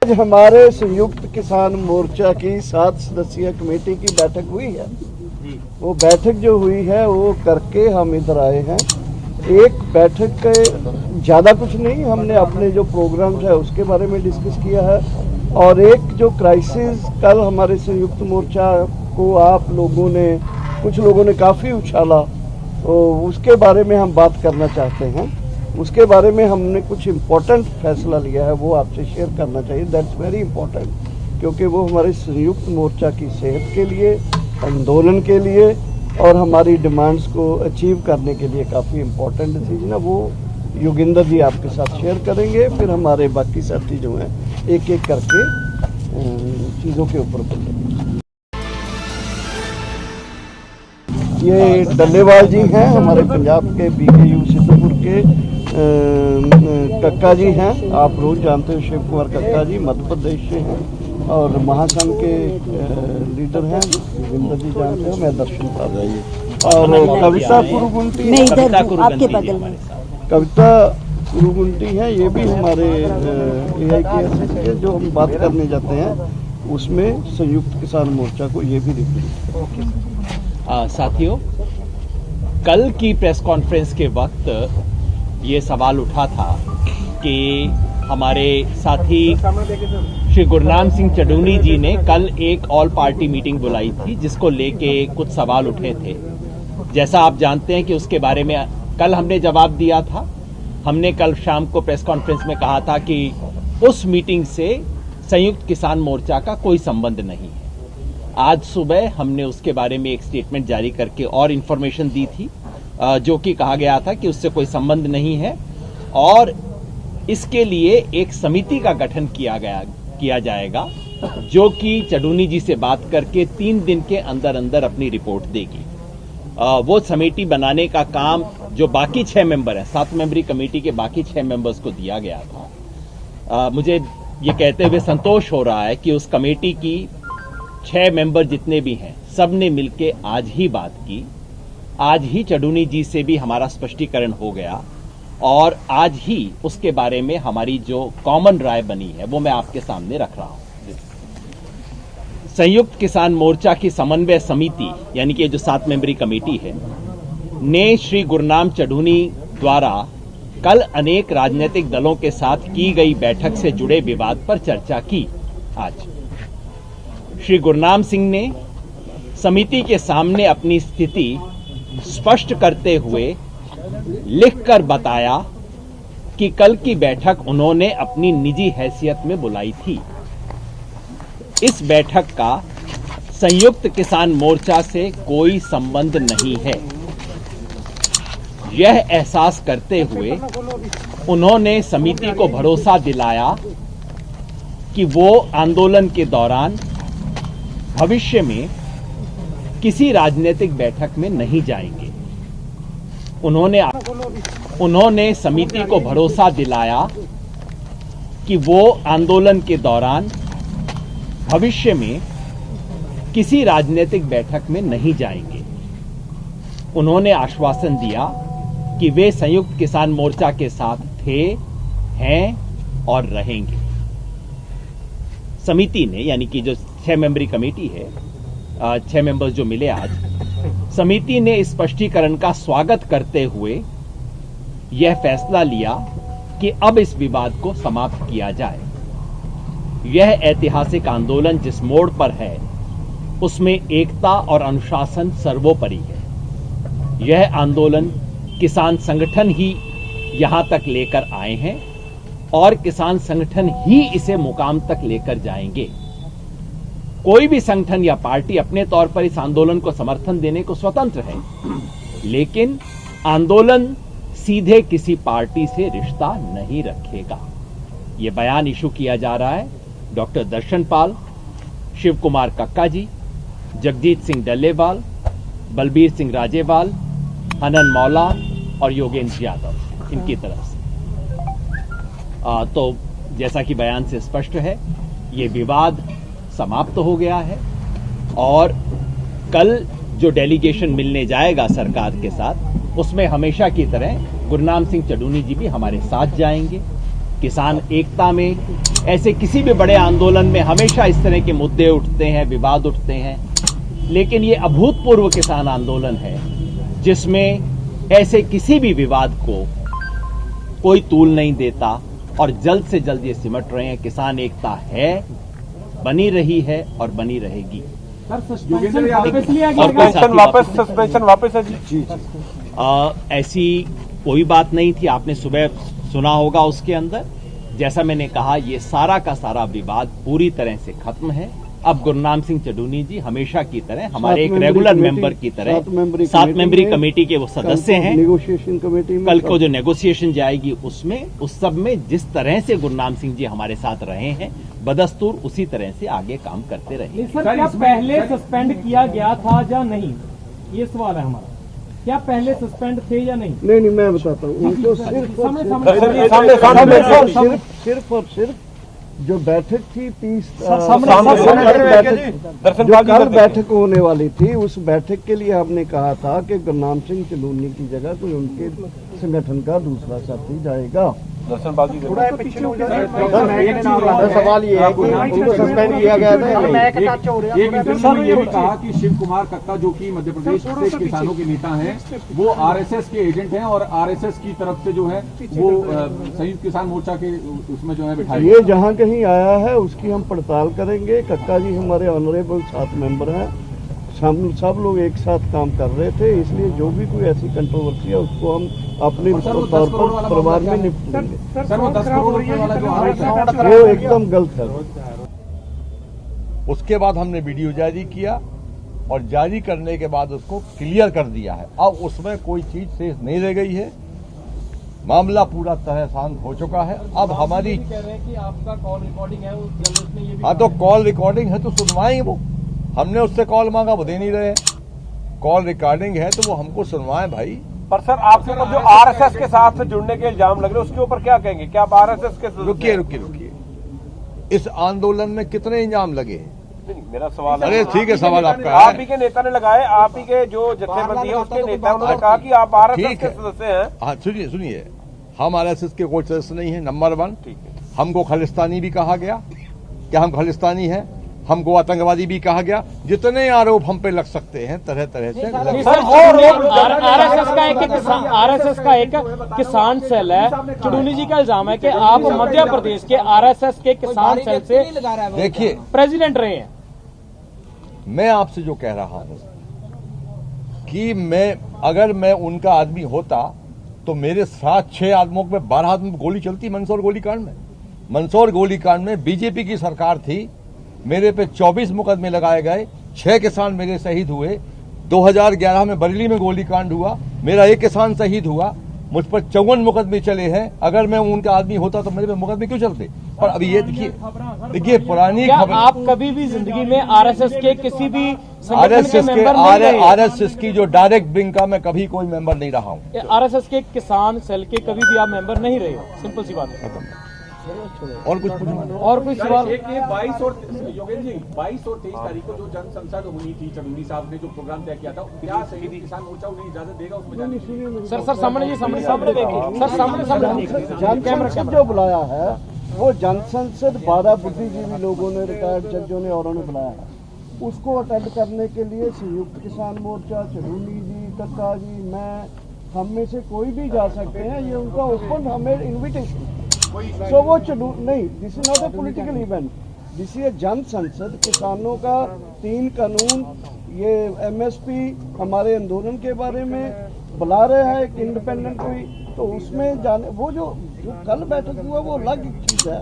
आज हमारे संयुक्त किसान मोर्चा की 7 सदस्यीय कमेटी की बैठक हुई है। वो बैठक जो हुई है वो करके हम इधर आए हैं। एक बैठक के ज़्यादा कुछ नहीं, हमने अपने जो प्रोग्राम्स है उसके बारे में डिस्कस किया है और एक जो क्राइसिस कल हमारे संयुक्त मोर्चा को आप लोगों ने, कुछ लोगों ने काफ़ी उछाला, तो उसके बारे में हम बात करना चाहते हैं। उसके बारे में हमने कुछ इम्पोर्टेंट फैसला लिया है, वो आपसे शेयर करना चाहिए। दैट्स वेरी इंपॉर्टेंट, क्योंकि वो हमारे संयुक्त मोर्चा की सेहत के लिए, आंदोलन के लिए और हमारी डिमांड्स को अचीव करने के लिए काफ़ी इम्पोर्टेंट डिसीजन है। वो योगिंदर जी आपके साथ शेयर करेंगे, फिर हमारे बाकी साथी जो हैं एक एक करके चीज़ों के ऊपर बोलेंगे। ये डल्लेवाल जी हैं, हमारे पंजाब के BKU सिद्धपुर के कक्का जी हैं, आप रोज जानते हो शिव कुमार कक्का जी मध्य प्रदेश से हैं और महासंघ के लीडर हैं, योगिंदर जी जानते हो, मैं दर्शन पाल और कविता कुरुगुंटी, कविता कुरुगुंटी है, ये भी हमारे AIKS के जो हम बात करने जाते हैं उसमें संयुक्त किसान मोर्चा को ये भी रिप्रेजेंट। साथियों, कल की प्रेस कॉन्फ्रेंस के वक्त ये सवाल उठा था कि हमारे साथी श्री गुरनाम सिंह चडूनी जी ने कल एक ऑल पार्टी मीटिंग बुलाई थी जिसको लेके कुछ सवाल उठे थे। जैसा आप जानते हैं कि उसके बारे में कल हमने जवाब दिया था। हमने कल शाम को प्रेस कॉन्फ्रेंस में कहा था कि उस मीटिंग से संयुक्त किसान मोर्चा का कोई संबंध नहीं है। आज सुबह हमने उसके बारे में एक स्टेटमेंट जारी करके और इन्फॉर्मेशन दी थी, जो कि कहा गया था कि उससे कोई संबंध नहीं है और इसके लिए एक समिति का गठन किया जाएगा जो कि चडूनी जी से बात करके 3 दिन के अंदर अंदर अपनी रिपोर्ट देगी। वो समिति बनाने का काम जो बाकी 6 मेंबर हैं, 7 मेंबरी कमेटी के बाकी 6 मेंबर्स को दिया गया था। मुझे ये कहते हुए संतोष हो रहा है कि उस कमेटी की 6 मेंबर जितने भी हैं सब ने मिलकर आज ही बात की। आज ही चडूनी जी से भी हमारा स्पष्टीकरण हो गया और आज ही उसके बारे में हमारी जो कॉमन राय बनी है वो मैं आपके सामने रख रहा हूं। संयुक्त किसान मोर्चा की समन्वय समिति यानी कि जो 7 मेंबरी कमेटी है ने श्री गुरनाम चडूनी द्वारा कल अनेक राजनीतिक दलों के साथ की गई बैठक से जुड़े विवाद पर चर्चा की। आज श्री गुरनाम सिंह ने समिति के सामने अपनी स्थिति स्पष्ट करते हुए लिखकर बताया कि कल की बैठक उन्होंने अपनी निजी हैसियत में बुलाई थी। इस बैठक का संयुक्त किसान मोर्चा से कोई संबंध नहीं है। यह एहसास करते हुए उन्होंने समिति को भरोसा दिलाया कि वो आंदोलन के दौरान भविष्य में किसी राजनीतिक बैठक में नहीं जाएंगे। उन्होंने समिति को भरोसा दिलाया कि वो आंदोलन के दौरान भविष्य में किसी राजनीतिक बैठक में नहीं जाएंगे। उन्होंने आश्वासन दिया कि वे संयुक्त किसान मोर्चा के साथ थे, हैं और रहेंगे। समिति ने यानी कि जो 6 मेंबरी कमेटी है, 6 मेंबर्स जो मिले आज, समिति ने इस स्पष्टीकरण का स्वागत करते हुए यह फैसला लिया कि अब इस विवाद को समाप्त किया जाए। यह ऐतिहासिक आंदोलन जिस मोड़ पर है उसमें एकता और अनुशासन सर्वोपरि है। यह आंदोलन किसान संगठन ही यहां तक लेकर आए हैं और किसान संगठन ही इसे मुकाम तक लेकर जाएंगे। कोई भी संगठन या पार्टी अपने तौर पर इस आंदोलन को समर्थन देने को स्वतंत्र है, लेकिन आंदोलन सीधे किसी पार्टी से रिश्ता नहीं रखेगा। यह बयान इशू किया जा रहा है डॉक्टर दर्शन पाल, शिव कुमार कक्का जी, जगजीत सिंह डल्लेवाल, बलबीर सिंह राजेवाल, हनन मौला और योगेंद्र यादव, इनकी तरफ से। तो जैसा कि बयान से स्पष्ट है, ये विवाद समाप्त हो गया है और कल जो डेलीगेशन मिलने जाएगा सरकार के साथ, उसमें हमेशा की तरह गुरनाम सिंह चडूनी जी भी हमारे साथ जाएंगे किसान एकता में, ऐसे किसी भी बड़े आंदोलन में हमेशा इस तरह के मुद्दे उठते हैं, विवाद उठते हैं, लेकिन ये अभूतपूर्व किसान आंदोलन है जिसमें ऐसे किसी भी विवाद को कोई तूल नहीं देता और जल्द से जल्द ये सिमट रहे हैं। किसान एकता है, बनी रही है और बनी रहेगी। सस्पेंशन वापस है जी। ऐसी कोई बात नहीं थी, आपने सुबह सुना होगा। उसके अंदर जैसा मैंने कहा, ये सारा का सारा विवाद पूरी तरह से खत्म है। अब गुरनाम सिंह चडूनी जी हमेशा की तरह हमारे एक रेगुलर मेंबर की तरह 7 मेंबरी कमेटी के वो सदस्य हैं। नेगोशिएशन कमेटी में कल को जो नेगोशिएशन जाएगी उसमें, उस सब में जिस तरह से गुरनाम सिंह जी हमारे साथ रहे हैं, बदस्तूर उसी तरह से आगे काम करते रहे। सर, क्या पहले सस्पेंड किया गया था या नहीं, ये सवाल है हमारा। क्या पहले सस्पेंड थे या नहीं? नहीं, मैं बताता हूँ। उनको सिर्फ और सिर्फ जो बैठक थी 30 जो कल बैठक होने वाली थी, उस बैठक के लिए हमने कहा था कि गुरनाम सिंह चडूनी की जगह कोई उनके संगठन का दूसरा साथी जाएगा। सवाल ये है कि उनको सस्पेंड किया गया था। एक इंटरव्यू में ये भी कहा कि शिव कुमार कक्का, जो कि मध्य प्रदेश से किसानों के नेता हैं, वो आरएसएस के एजेंट हैं और आरएसएस की तरफ से जो है वो संयुक्त किसान मोर्चा के उसमें जो है बिठाई। ये जहाँ कहीं आया है उसकी हम पड़ताल करेंगे। कक्का जी हमारे ऑनरेबल 7 मेंबर हैं, सब लोग एक साथ काम कर रहे थे, इसलिए जो भी कोई ऐसी कंट्रोवर्सी है उसको हम अपने तौर पर परिवार में निपटेंगे। वो एकदम गलत है। उसके बाद हमने वीडियो जारी किया और जारी करने के बाद उसको क्लियर कर दिया है। अब उसमें कोई चीज शेष नहीं रह गई है, मामला पूरा तरह शांत हो चुका है। अब हमारी कह रहे हैं कि आपका कॉल रिकॉर्डिंग है, उस जर्नलिस्ट ने ये भी हाँ, तो कॉल रिकॉर्डिंग है तो सुनवाएंगे। वो हमने उससे कॉल मांगा, वो दे नहीं रहे। कॉल रिकॉर्डिंग है तो वो हमको सुनवाएं भाई। पर सर, आपके ऊपर जो आरएसएस के साथ से जुड़ने के इल्जाम लग रहे हैं, उसके ऊपर क्या कहेंगे? क्या आप आरएसएस के रुकिए, इस आंदोलन में कितने इल्जाम लगे हैं? मेरा सवाल है। अरे ठीक है, सवाल आपका आप है। ही के नेता ने लगाए, आप ही के जो जत्थेबंदी है उसके नेता, उन्होंने कहा कि आप आरएसएस के सदस्य हैं। हाँ, सुनिए, हम आरएसएस के कोई सदस्य नहीं है। नंबर 1, हमको खालिस्तानी भी कहा गया। क्या हम खालिस्तानी हैं? हमको आतंकवादी भी कहा गया। जितने आरोप हम पे लग सकते हैं तरह तरह से। आरएसएस का एक किसान सेल है। चडूनी जी का इल्जाम है कि आप मध्य प्रदेश के आरएसएस के किसान सेल से देखिए, प्रेसिडेंट रहे हैं। मैं आपसे जो कह रहा हूं कि अगर मैं उनका आदमी होता तो मेरे साथ 6 आदमियों में 12 आदमी गोली चलती। मंदसौर गोलीकांड में बीजेपी की सरकार थी, मेरे पे 24 मुकदमे लगाए गए, 6 किसान मेरे शहीद हुए। 2011 में बरेली में गोलीकांड हुआ, मेरा 1 किसान शहीद हुआ। मुझ पर 54 मुकदमे चले हैं। अगर मैं उनका आदमी होता तो मेरे पे मुकदमे क्यों चलते? पर अभी ये देखिए पुरानी खबर। आप कभी भी जिंदगी में आरएसएस के किसी भी आरएसएस की जो डायरेक्ट विंग का मैं कभी कोई मेंबर नहीं रहा हूँ। आरएसएस के किसान सेल के कभी भी आप मेंबर नहीं रहे हो, सिंपल सी बात है। और कुछ पूछना? और कोई सवाल? 22 और योगेंद्र जी 22 और 23 तारीख को जो जनसंसद हुई थी, चडूनी साहब ने जो प्रोग्राम तय किया था, क्या संयुक्त किसान मोर्चा उन्हें इजाजत देगा उसमें जाने की? सर सामने जनसंसद जो बुलाया है वो जनसंसद 12 बुद्धिजीवी लोगों ने, रिटायर्ड जजों ने, औरों ने बुलाया है। उसको अटेंड करने के लिए संयुक्त किसान मोर्चा, चडूनी जी, कक्का जी, मैं, हम में से कोई भी जा सकते हैं। ये उनका ओपन हमें इन्विटेशन। सो वो नहीं, this is not a political event, this is जन संसद। किसानों का 3 कानून, ये एमएसपी, हमारे आंदोलन के बारे में बुला रहे हैं एक इंडिपेंडेंट कोई, तो उसमें जाने, वो जो कल बैठक हुआ वो अलग चीज है।